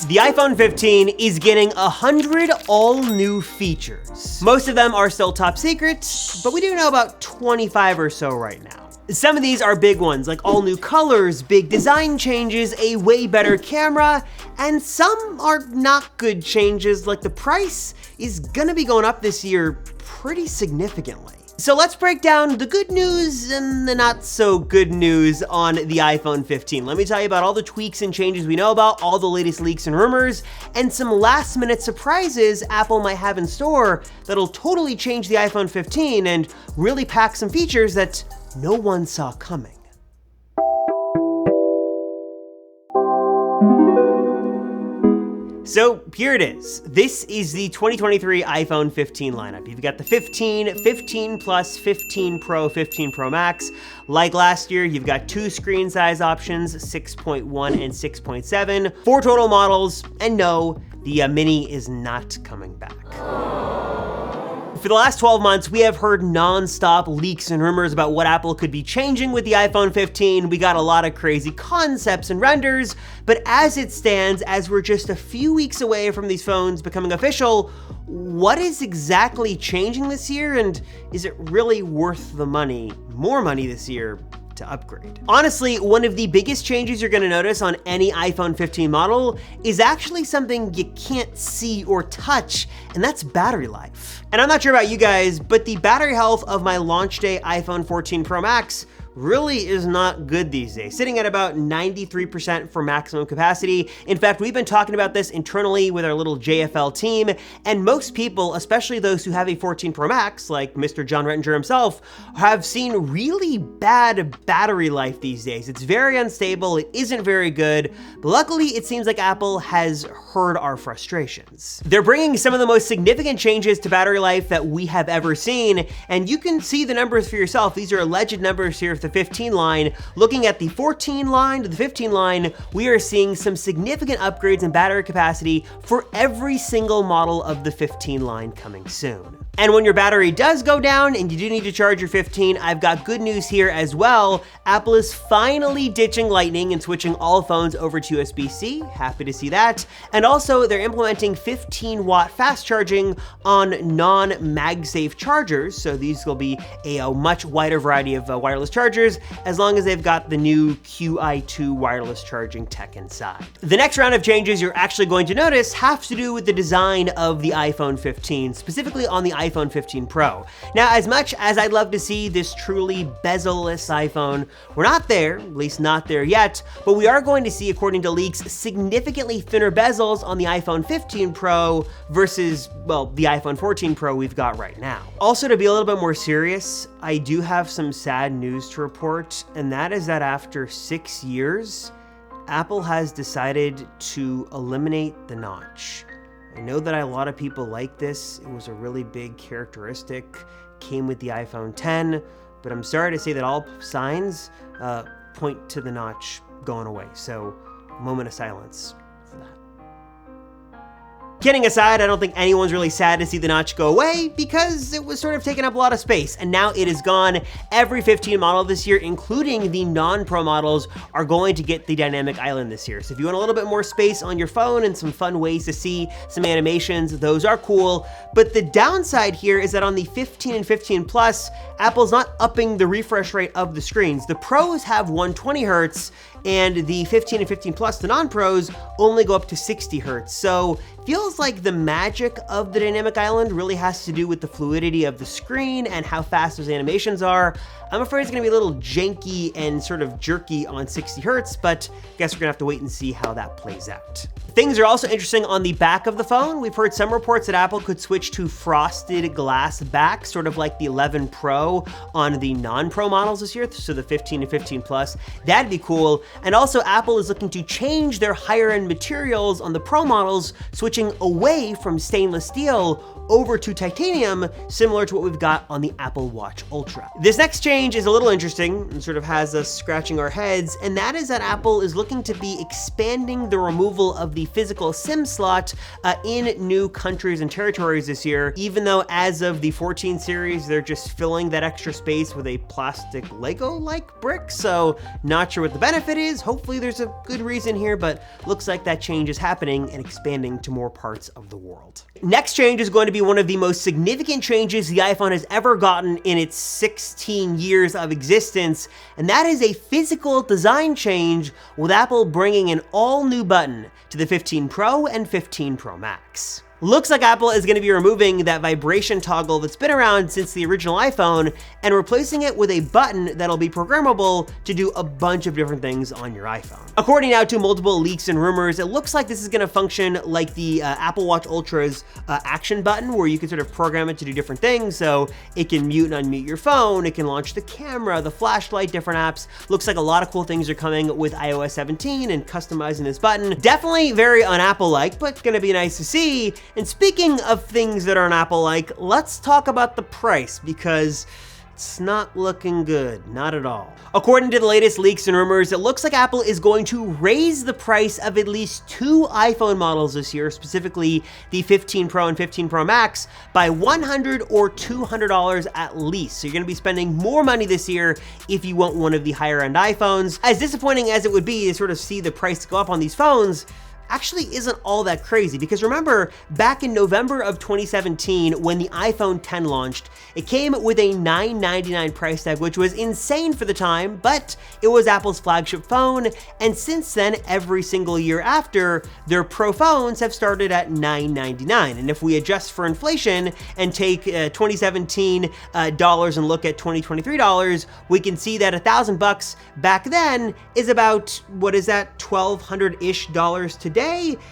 The iPhone 15 is getting 100 all new features. Most of them are still top secret, but we do know about 25 or so right now. Some of these are big ones, like all new colors, big design changes, a way better camera, and some are not good changes, like the price is gonna be going up this year pretty significantly. So let's break down the good news and the not so good news on the iPhone 15. Let me tell you about all the tweaks and changes we know about, all the latest leaks and rumors, and some last minute surprises Apple might have in store that'll totally change the iPhone 15 and really pack some features that no one saw coming. So here it is. This is the 2023 iPhone 15 lineup. You've got the 15, 15 Plus, 15 Pro, 15 Pro Max. Like last year, you've got two screen size options, 6.1 and 6.7, 4 total models, and no, the Mini is not coming back. For the last 12 months, we have heard non-stop leaks and rumors about what Apple could be changing with the iPhone 15. We got a lot of crazy concepts and renders, but as it stands, as we're just a few weeks away from these phones becoming official, what is exactly changing this year, and is it really worth the money, more money this year, to upgrade? Honestly, one of the biggest changes you're gonna notice on any iPhone 15 model is actually something you can't see or touch, and that's battery life. And I'm not sure about you guys, but the battery health of my launch day iPhone 14 Pro Max really is not good these days, sitting at about 93% for maximum capacity. In fact, we've been talking about this internally with our little JFL team, and most people, especially those who have a 14 Pro Max, like Mr. John Rettinger himself, have seen really bad battery life these days. It's very unstable, it isn't very good, but luckily it seems like Apple has heard our frustrations. They're bringing some of the most significant changes to battery life that we have ever seen, and you can see the numbers for yourself. These are alleged numbers here the 15 line. Looking at the 14 line to the 15 line, we are seeing some significant upgrades in battery capacity for every single model of the 15 line coming soon. And when your battery does go down and you do need to charge your 15, I've got good news here as well. Apple is finally ditching Lightning and switching all phones over to USB-C. Happy to see that. And also they're implementing 15-watt fast charging on non-MagSafe chargers. So these will be a much wider variety of wireless chargers, as long as they've got the new QI2 wireless charging tech inside. The next round of changes you're actually going to notice have to do with the design of the iPhone 15, specifically on the iPhone 15 Pro. Now, as much as I'd love to see this truly bezel-less iPhone, we're not there, at least not there yet, but we are going to see, according to leaks, significantly thinner bezels on the iPhone 15 Pro versus, well, the iPhone 14 Pro we've got right now. Also, to be a little bit more serious, I do have some sad news to report, and that is that after 6 years, Apple has decided to eliminate the notch. I know that a lot of people like this. It was a really big characteristic, came with the iPhone 10, but I'm sorry to say that all signs point to the notch going away. So, moment of silence for that. Kidding aside, I don't think anyone's really sad to see the notch go away because it was sort of taking up a lot of space, and now it is gone. Every 15 model this year, including the non-Pro models, are going to get the dynamic island this year. So if you want a little bit more space on your phone and some fun ways to see some animations, those are cool. But the downside here is that on the 15 and 15 Plus, Apple's not upping the refresh rate of the screens. The Pros have 120 Hertz, and the 15 and 15 Plus, the non-Pros, only go up to 60 Hertz. So feels like the magic of the dynamic island really has to do with the fluidity of the screen and how fast those animations are. I'm afraid it's gonna be a little janky and sort of jerky on 60 Hertz, but I guess we're gonna have to wait and see how that plays out. Things are also interesting on the back of the phone. We've heard some reports that Apple could switch to frosted glass back, sort of like the 11 Pro on the non-Pro models this year, so the 15 and 15 Plus. That'd be cool. And also Apple is looking to change their higher end materials on the Pro models, switching away from stainless steel over to titanium, similar to what we've got on the Apple Watch Ultra. This next change is a little interesting and sort of has us scratching our heads, and that is that Apple is looking to be expanding the removal of the physical SIM slot in new countries and territories this year, even though as of the 14 series, they're just filling that extra space with a plastic Lego-like brick, so not sure what the benefit is. Hopefully there's a good reason here, but looks like that change is happening and expanding to more parts of the world. Next change is going to be one of the most significant changes the iPhone has ever gotten in its 16 years of existence, and that is a physical design change, with Apple bringing an all-new button to the 15 Pro and 15 Pro Max. Looks like Apple is going to be removing that vibration toggle that's been around since the original iPhone and replacing it with a button that'll be programmable to do a bunch of different things on your iPhone. According now to multiple leaks and rumors, it looks like this is going to function like the Apple Watch Ultra's action button, where you can sort of program it to do different things. So it can mute and unmute your phone, it can launch the camera, the flashlight, different apps. Looks like a lot of cool things are coming with iOS 17 and customizing this button. Definitely very un-Apple-like, but going to be nice to see. And speaking of things that aren't Apple-like, let's talk about the price, because it's not looking good, not at all. According to the latest leaks and rumors, it looks like Apple is going to raise the price of at least 2 iPhone models this year, specifically the 15 Pro and 15 Pro Max, by $100 or $200 at least. So you're gonna be spending more money this year if you want one of the higher end iPhones. As disappointing as it would be to sort of see the price go up on these phones, actually isn't all that crazy, because remember, back in November of 2017, when the iPhone X launched, it came with a $999 price tag, which was insane for the time, but it was Apple's flagship phone, and since then, every single year after, their Pro phones have started at $999, and if we adjust for inflation and take 2017 dollars and look at 2023 dollars, we can see that $1,000 back then is about, what is that, $1,200-ish dollars today.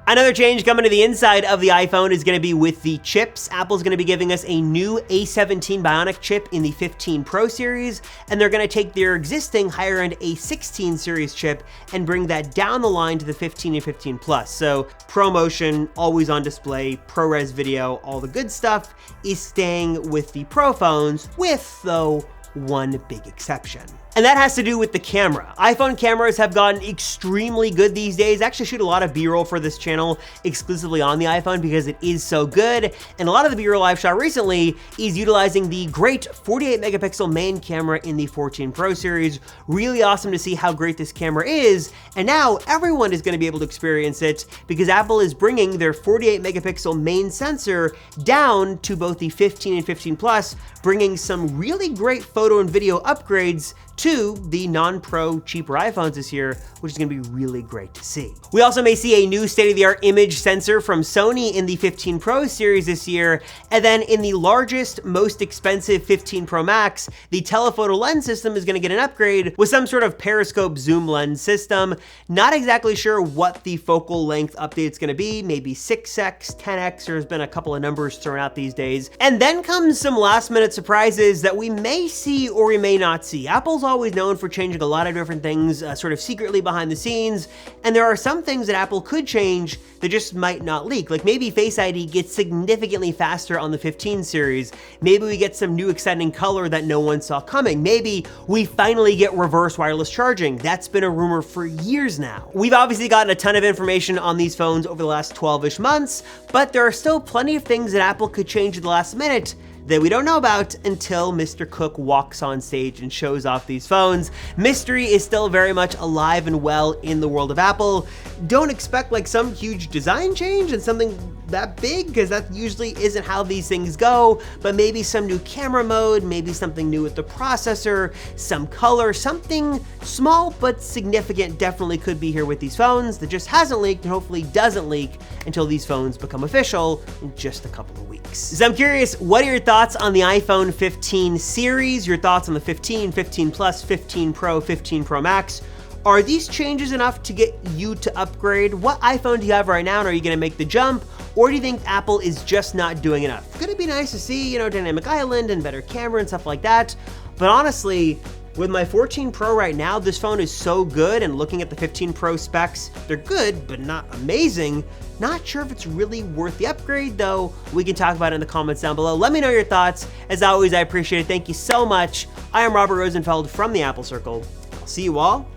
Another change coming to the inside of the iPhone is going to be with the chips. Apple's going to be giving us a new A17 Bionic chip in the 15 Pro series, and they're going to take their existing higher-end A16 series chip and bring that down the line to the 15 and 15 Plus. So ProMotion, always on display, ProRes video, all the good stuff is staying with the Pro phones, with, though, one big exception. And that has to do with the camera. iPhone cameras have gotten extremely good these days. I actually shoot a lot of B-roll for this channel exclusively on the iPhone because it is so good. And a lot of the B-roll I've shot recently is utilizing the great 48 megapixel main camera in the 14 Pro series. Really awesome to see how great this camera is. And now everyone is going to be able to experience it because Apple is bringing their 48 megapixel main sensor down to both the 15 and 15 Plus, bringing some really great photo and video upgrades to the non-Pro cheaper iPhones this year, which is gonna be really great to see. We also may see a new state-of-the-art image sensor from Sony in the 15 Pro series this year, and then in the largest, most expensive 15 Pro Max, the telephoto lens system is gonna get an upgrade with some sort of periscope zoom lens system. Not exactly sure what the focal length update's gonna be, maybe 6x, 10x, there's been a couple of numbers thrown out these days. And then comes some last minute surprises that we may see or we may not see. Apple's always known for changing a lot of different things sort of secretly behind the scenes, and there are some things that Apple could change that just might not leak. Like maybe Face ID gets significantly faster on the 15 series. Maybe we get some new exciting color that no one saw coming. Maybe we finally get reverse wireless charging. That's been a rumor for years now. We've obviously gotten a ton of information on these phones over the last 12-ish months, but there are still plenty of things that Apple could change at the last minute that we don't know about until Mr. Cook walks on stage and shows off these phones. Mystery is still very much alive and well in the world of Apple. Don't expect like some huge design change and something that big, because that usually isn't how these things go, but maybe some new camera mode, maybe something new with the processor, some color, something small but significant definitely could be here with these phones that just hasn't leaked and hopefully doesn't leak until these phones become official in just a couple of weeks. So I'm curious, what are your thoughts on the iPhone 15 series? Your thoughts on the 15, 15 Plus, 15 Pro, 15 Pro Max? Are these changes enough to get you to upgrade? What iPhone do you have right now, and are you gonna make the jump? Or do you think Apple is just not doing enough? It's gonna be nice to see, you know, Dynamic Island and better camera and stuff like that. But honestly, With my 14 Pro right now, this phone is so good, and looking at the 15 Pro specs, they're good, but not amazing. Not sure if it's really worth the upgrade though. We can talk about it in the comments down below. Let me know your thoughts. As always, I appreciate it. Thank you so much. I am Robert Rosenfeld from the Apple Circle. I'll see you all